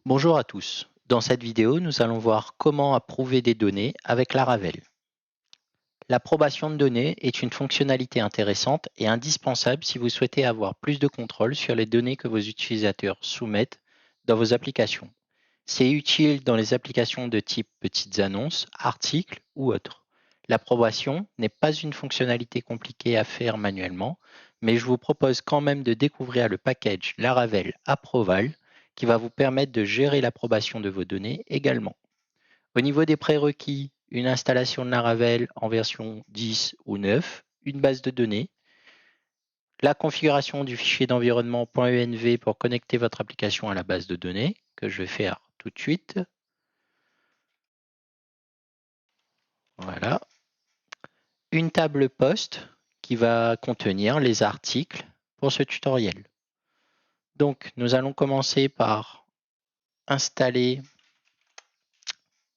Bonjour à tous. Dans cette vidéo, nous allons voir comment approuver des données avec Laravel. L'approbation de données est une fonctionnalité intéressante et indispensable si vous souhaitez avoir plus de contrôle sur les données que vos utilisateurs soumettent dans vos applications. C'est utile dans les applications de type petites annonces, articles ou autres. L'approbation n'est pas une fonctionnalité compliquée à faire manuellement, mais je vous propose quand même de découvrir le package Laravel Approval qui va vous permettre de gérer l'approbation de vos données également. Au niveau des prérequis, une installation de Laravel en version 10 ou 9, une base de données, la configuration du fichier d'environnement .env pour connecter votre application à la base de données, que je vais faire tout de suite. Voilà. Une table post qui va contenir les articles pour ce tutoriel. Donc, nous allons commencer par installer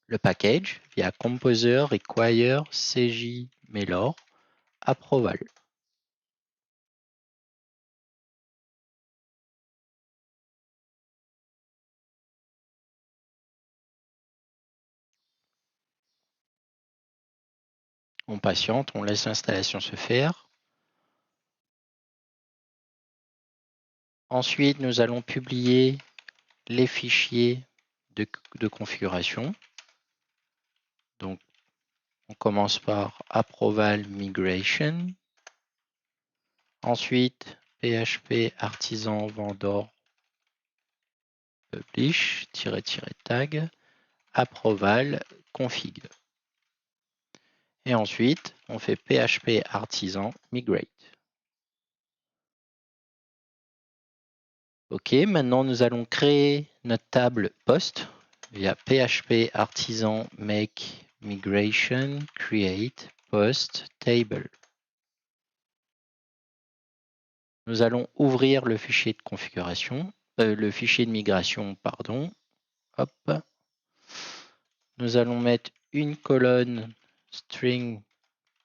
le package via Composer Require CJ Melor Approval. On patiente, on laisse l'installation se faire. Ensuite, nous allons publier les fichiers de configuration. Donc, on commence par Approval Migration. Ensuite, PHP Artisan Vendor Publish, --tag, Approval Config. Et ensuite, on fait PHP Artisan Migrate. OK, maintenant nous allons créer notre table post via PHP Artisan Make Migration Create Post Table. Nous allons ouvrir le fichier de configuration, le fichier de migration, pardon. Hop. Nous allons mettre une colonne string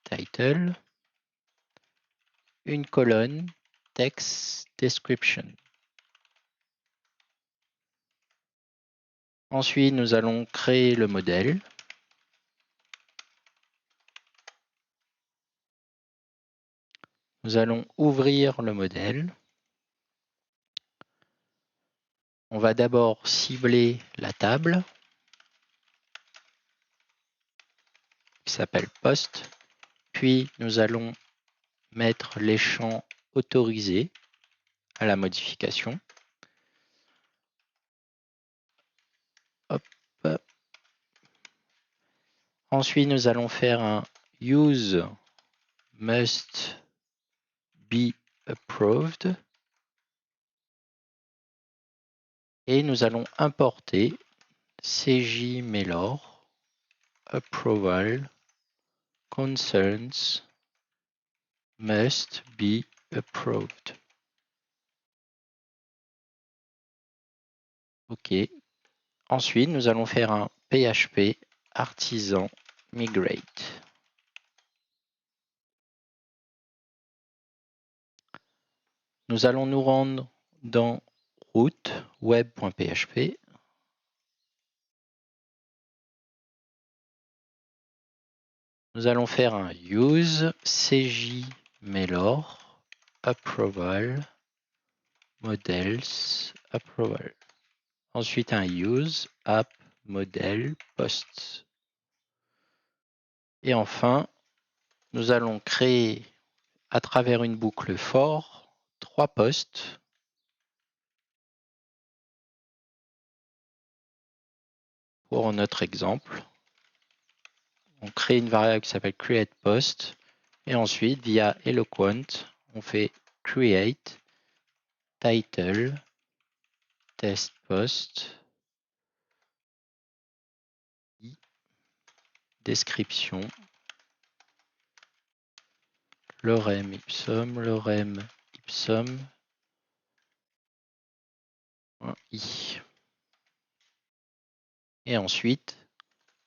title, une colonne text description. Ensuite, nous allons créer le modèle. Nous allons ouvrir le modèle. On va d'abord cibler la table qui s'appelle post, puis nous allons mettre les champs autorisés à la modification. Hop. Ensuite, nous allons faire un use must be approved et nous allons importer CJ Melor approval concerns must be approved. OK. Ensuite, nous allons faire un PHP Artisan Migrate. Nous allons nous rendre dans route web.php. Nous allons faire un use CJ Melor approval models approval. Ensuite un use app model post. Et enfin, nous allons créer à travers une boucle for 3 posts. Pour notre exemple, on crée une variable qui s'appelle createPost et ensuite via Eloquent, on fait create title test post description lorem ipsum i. Et ensuite,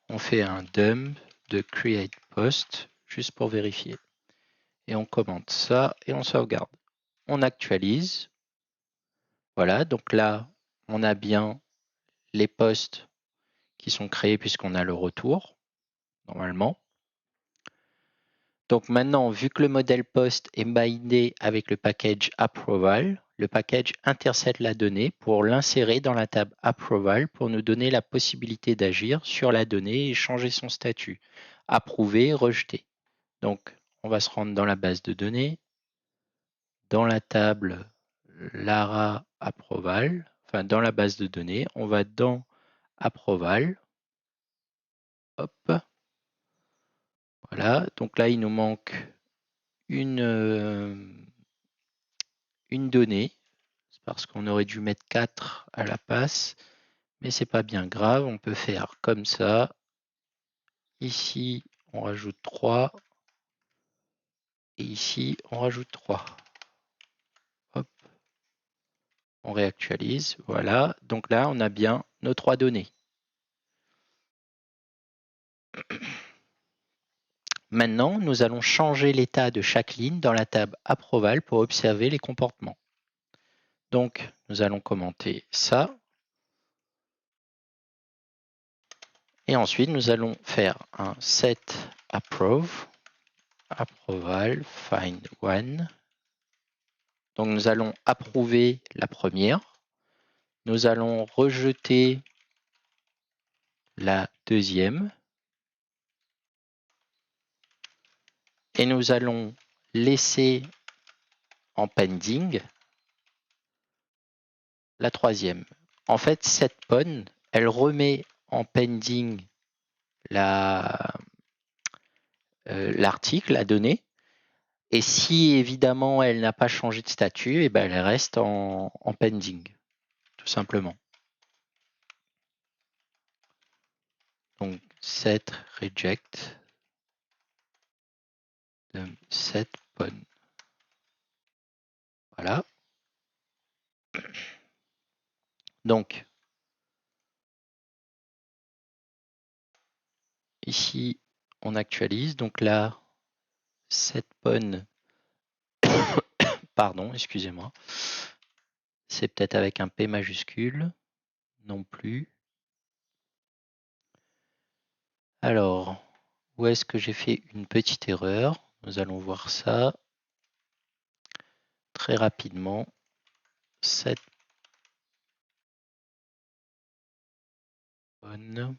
on fait un dump de createPost juste pour vérifier. Et on commente ça et on sauvegarde. On actualise. Voilà, donc là, on a bien les posts qui sont créés puisqu'on a le retour, normalement. Donc maintenant, vu que le modèle post est bindé avec le package approval, le package intercepte la donnée pour l'insérer dans la table approval pour nous donner la possibilité d'agir sur la donnée et changer son statut. Approuver, rejeter. Donc, on va se rendre dans la base de données, dans la table Lara approval, enfin dans la base de données, on va dans approval. Hop. Voilà, donc là, il nous manque une donnée. C'est parce qu'on aurait dû mettre 4 à la passe, mais c'est pas bien grave. On peut faire comme ça. Ici, on rajoute 3. Et ici, on rajoute 3. Hop. On réactualise. Voilà. Donc là, on a bien nos 3 données. Maintenant, nous allons changer l'état de chaque ligne dans la table Approval pour observer les comportements. Donc, nous allons commenter ça. Et ensuite, nous allons faire un set approve, approval, find one. Donc, nous allons approuver la première. Nous allons rejeter la deuxième. Et nous allons laisser en pending la troisième. En fait, cette PON, elle remet en pending l'article, la donnée. Et si évidemment elle n'a pas changé de statut, et ben elle reste en pending, tout simplement. Donc set reject de set PON. Voilà. Donc ici on actualise. Donc là, set PON, pardon, excusez-moi. C'est peut-être avec un P majuscule. Non plus. Alors, où est-ce que j'ai fait une petite erreur? Nous allons voir ça très rapidement. Set PON.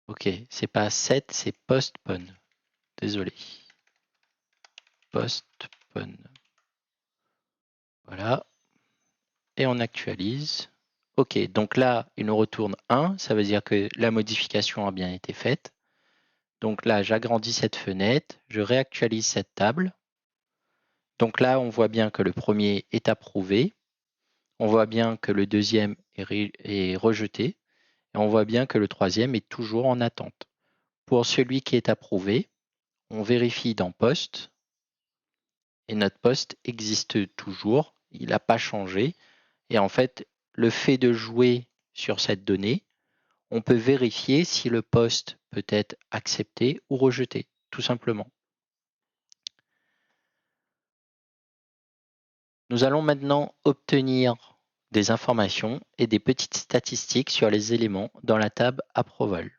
Ok, c'est pas set, c'est postpone. Désolé. Postpone. Voilà. Et on actualise. Ok, donc là, il nous retourne 1. Ça veut dire que la modification a bien été faite. Donc là, j'agrandis cette fenêtre. Je réactualise cette table. Donc là, on voit bien que le premier est approuvé. On voit bien que le deuxième est rejeté. Et on voit bien que le troisième est toujours en attente. Pour celui qui est approuvé, on vérifie dans Post. Et notre poste existe toujours. Il n'a pas changé. Et en fait, le fait de jouer sur cette donnée, on peut vérifier si le poste peut être accepté ou rejeté, tout simplement. Nous allons maintenant obtenir des informations et des petites statistiques sur les éléments dans la table Approval.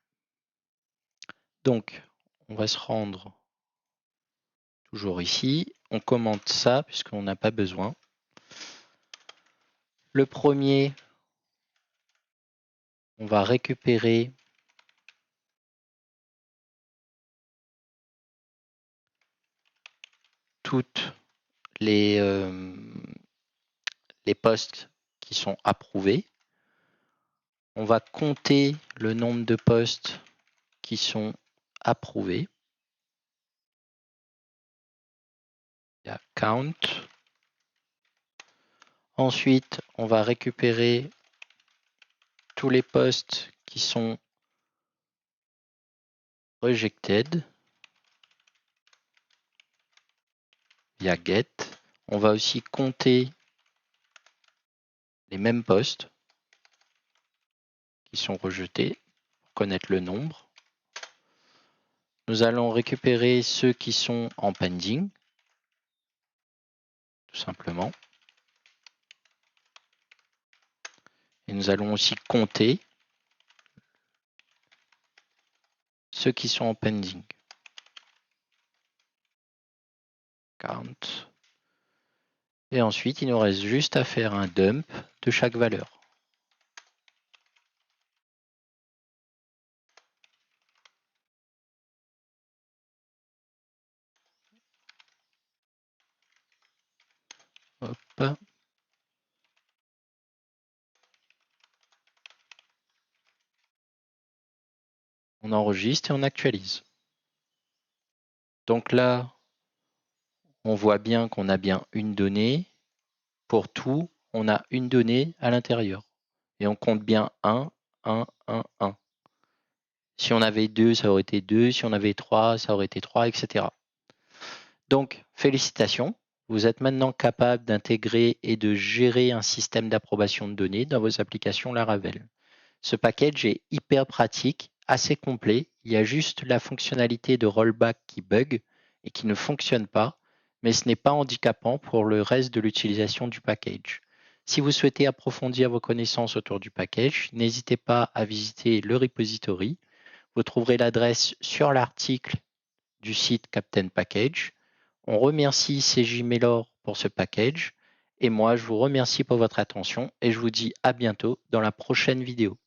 Donc, on va se rendre toujours ici. On commente ça puisqu'on n'a pas besoin. Le premier, on va récupérer toutes les postes qui sont approuvés. On va compter le nombre de postes qui sont approuvés. Il y a count. Ensuite, on va récupérer tous les postes qui sont rejected via get. On va aussi compter les mêmes postes qui sont rejetés pour connaître le nombre. Nous allons récupérer ceux qui sont en pending, tout simplement. Et nous allons aussi compter ceux qui sont en pending. Count. Et ensuite, il nous reste juste à faire un dump de chaque valeur. Hop. On enregistre et on actualise. Donc là, on voit bien qu'on a bien une donnée. Pour tout, on a une donnée à l'intérieur. Et on compte bien 1, 1, 1, 1. Si on avait 2, ça aurait été 2. Si on avait 3, ça aurait été 3, etc. Donc, félicitations. Vous êtes maintenant capable d'intégrer et de gérer un système d'approbation de données dans vos applications Laravel. Ce package est hyper pratique, assez complet. Il y a juste la fonctionnalité de rollback qui bug et qui ne fonctionne pas, mais ce n'est pas handicapant pour le reste de l'utilisation du package. Si vous souhaitez approfondir vos connaissances autour du package, n'hésitez pas à visiter le repository. Vous trouverez l'adresse sur l'article du site Captain Package. On remercie CJ Mellor pour ce package et moi je vous remercie pour votre attention et je vous dis à bientôt dans la prochaine vidéo.